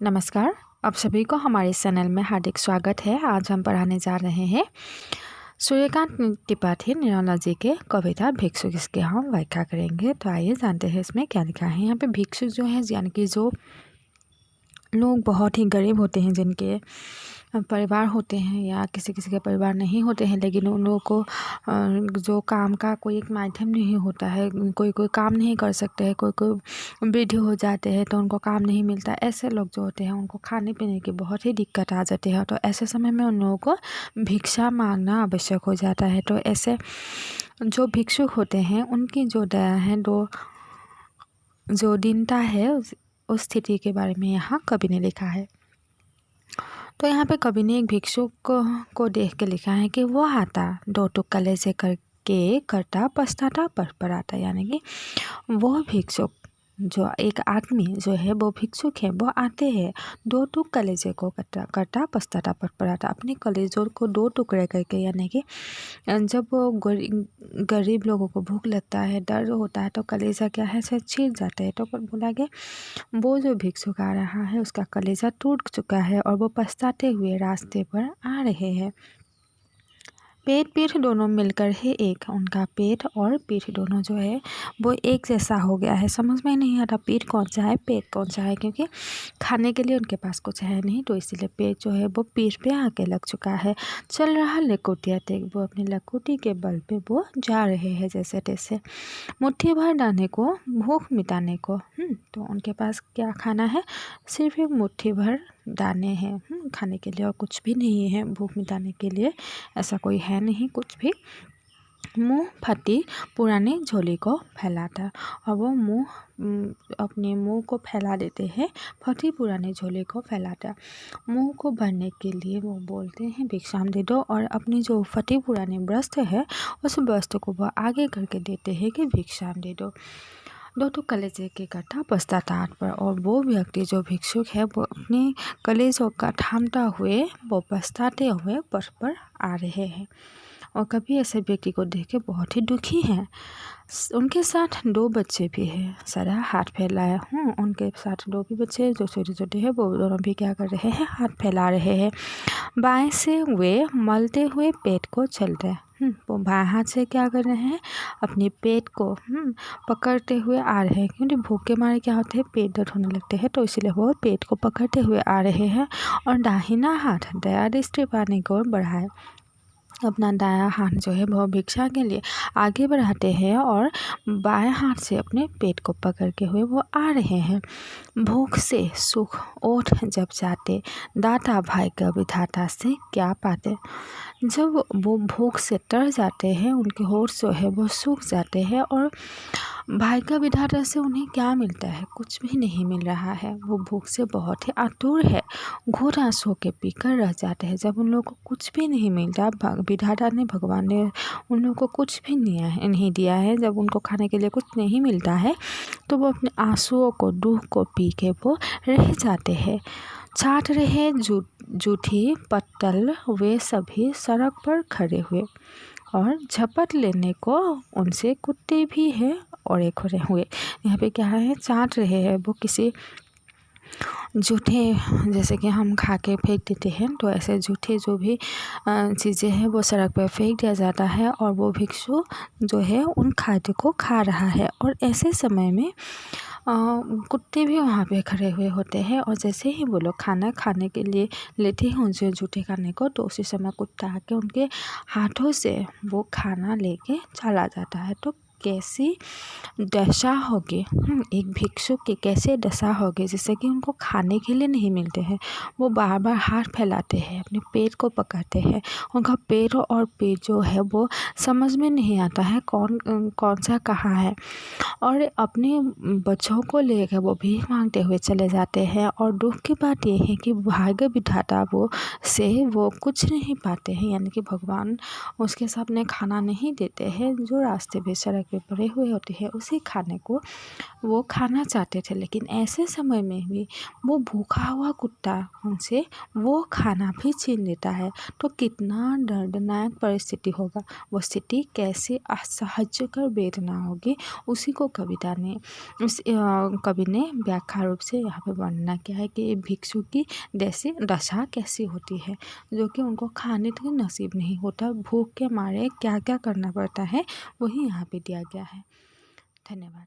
नमस्कार। आप सभी को हमारे चैनल में हार्दिक स्वागत है। आज हम पढ़ाने जा रहे हैं सूर्यकांत त्रिपाठी न्यूरोलॉजी के कविता भिक्षुक। इसके हम व्याख्या करेंगे। तो आइए जानते हैं इसमें क्या लिखा है। यहाँ पे भिक्षुक जो है यानी कि जो लोग बहुत ही गरीब होते हैं, जिनके परिवार होते हैं या किसी किसी के परिवार नहीं होते हैं, लेकिन उन लोगों को जो काम का कोई एक माध्यम नहीं होता है, कोई काम नहीं कर सकते हैं, कोई वृद्ध हो जाते हैं तो उनको काम नहीं मिलता। ऐसे लोग जो होते हैं उनको खाने पीने की बहुत ही दिक्कत आ जाती है। तो ऐसे समय में उन लोगों को भिक्षा मांगना आवश्यक हो जाता है। तो ऐसे जो भिक्षुक होते हैं उनकी जो दया है, जो दीनता है, उस स्थिति के बारे में यहाँ कवि ने लिखा है। तो यहाँ पे कवि ने एक भिक्षुक को देख के लिखा है कि वो आता दो टुक कलेजे करके करता पछताता पर आता। यानी कि वो भिक्षुक जो एक आदमी जो है वो भिक्षुक है, वो आते हैं दो टुक कलेजे को करता पछताता पर आता। अपने कलेजों को दो टुकड़े करके, यानी कि जब वो गरीब लोगों को भूख लगता है, दर्द होता है तो कलेजा क्या है से छील जाते हैं। तो पर बोला गया वो जो भिक्षुक आ रहा है उसका कलेजा टूट चुका है और वो पछताते हुए रास्ते पर आ रहे हैं। पेट पीठ दोनों मिलकर है एक। उनका पेट और पीठ दोनों जो है वो एक जैसा हो गया है। समझ में नहीं आता पीठ कौन सा है पेट कौन सा है, क्योंकि खाने के लिए उनके पास कुछ है नहीं, तो इसीलिए पेट जो है वो पीठ पे आके लग चुका है। चल रहा लकोटिया तेग, वो अपनी लकोटी के बल पे वो जा रहे हैं जैसे तैसे, मुट्ठी भर दाने को भूख मिटाने को। तो उनके पास क्या खाना है, सिर्फ एक मुट्ठी भर दाने हैं खाने के लिए, और कुछ भी नहीं है भूख मिटाने के लिए। ऐसा कोई है नहीं कुछ भी। मुंह फटी पुरानी झोली को फैलाता, और वो अपने मुंह को फैला देते हैं, फटी पुरानी झोली को फैलाता। मुंह को भरने के लिए वो बोलते हैं भिक्षाम दे दो, और अपनी जो फटी पुरानी वस्त्र है उस वस्त्र को वो आगे करके देते हैं कि भिक्षाम दे दो। दो तो कलेजे के कट्ठा पछताता आठ पर, और वो व्यक्ति जो भिक्षुक है वो अपने कलेजों का थामता हुए वो पछताते हुए पथ पर आ रहे हैं। और कभी ऐसे व्यक्ति को देख के बहुत ही दुखी हैं। उनके साथ दो बच्चे भी हैं। सारा हाथ फैलाया उनके साथ दो भी बच्चे जो छोटे छोटे हैं, वो दोनों भी क्या कर रहे हैं, हाथ फैला रहे हैं। बाएं से वे मलते हुए पेट को चलते हैं। वो बाएं हाथ से क्या कर रहे हैं, अपने पेट को पकड़ते हुए आ रहे हैं, क्योंकि भूख के मारे क्या होते हैं, पेट दर्द होने लगते हैं, तो इसलिए वो पेट को पकड़ते हुए आ रहे हैं। और दाहिना हाथ दया दृष्टि पाने को बढ़ाए, अपना दायां हाथ जो है वो भिक्षा के लिए आगे बढ़ाते हैं, और बाएं हाथ से अपने पेट को पकड़ के हुए वो आ रहे हैं। भूख से सुख ओठ जब जाते, दाता भाई का विधाता से क्या पाते। जब वो भूख से तर जाते हैं, उनके होठ जो है वो सूख जाते हैं, और भाई का विधाता से उन्हें क्या मिलता है, कुछ भी नहीं मिल रहा है। वो भूख से बहुत ही आतुर है, घोर आंसू के पीकर रह जाते हैं। जब उन लोगों को कुछ भी नहीं मिलता, विधाता ने, भगवान ने उन लोगों को कुछ भी नहीं दिया है, जब उनको खाने के लिए कुछ नहीं मिलता है, तो वो अपने आंसुओं को, दुख को पी के वो रह जाते हैं। छाट रहे जूठी पत्तल वे सभी सड़क पर खड़े हुए, और झपट लेने को उनसे कुत्ते भी हैं और एक खड़े हुए। यहाँ पे क्या है, चाट रहे हैं वो किसी जूठे, जैसे कि हम खा के फेंक देते हैं, तो ऐसे जूठे जो भी चीज़ें हैं वो सड़क पर फेंक दिया जाता है, और वो भिक्षु जो है उन खाद्य को खा रहा है। और ऐसे समय में कुत्ते भी वहाँ पे खड़े हुए होते हैं, और जैसे ही वो लोग खाना खाने के लिए लेते हैं उनसे जूठे खाने को, तो उसी समय कुत्ता आके उनके हाथों से वो खाना लेके चला जाता है। तो कैसी दशा होगी एक भिक्षुक की, कैसे दशा होगी, जिससे कि उनको खाने के लिए नहीं मिलते हैं। वो बार बार हाथ फैलाते हैं, अपने पेट को पकड़ते हैं। उनका पेट और पेट जो है वो समझ में नहीं आता है कौन सा कहाँ है, और अपने बच्चों को लेकर वो भीख मांगते हुए चले जाते हैं। और दुख की बात यह है कि भाग्य विधाता वो कुछ नहीं पाते हैं, यानी कि भगवान उसके सामने खाना नहीं देते हैं। जो रास्ते पे सड़क पे पड़े हुए होते हैं उसी खाने को वो खाना चाहते थे, लेकिन ऐसे समय में भी वो भूखा हुआ कुत्ता उनसे वो खाना भी छीन लेता है। तो कितना दर्दनाक परिस्थिति होगा, वो स्थिति कैसे असह्यकर वेदना होगी, उसी को कविता ने कवि ने व्याख्या रूप से यहाँ पे वर्णना किया है कि भिक्षु की जैसी दशा कैसी होती है, जो कि उनको खाने तक नसीब नहीं होता, भूख के मारे क्या क्या करना पड़ता है वही यहाँ पे दिया गया है। धन्यवाद।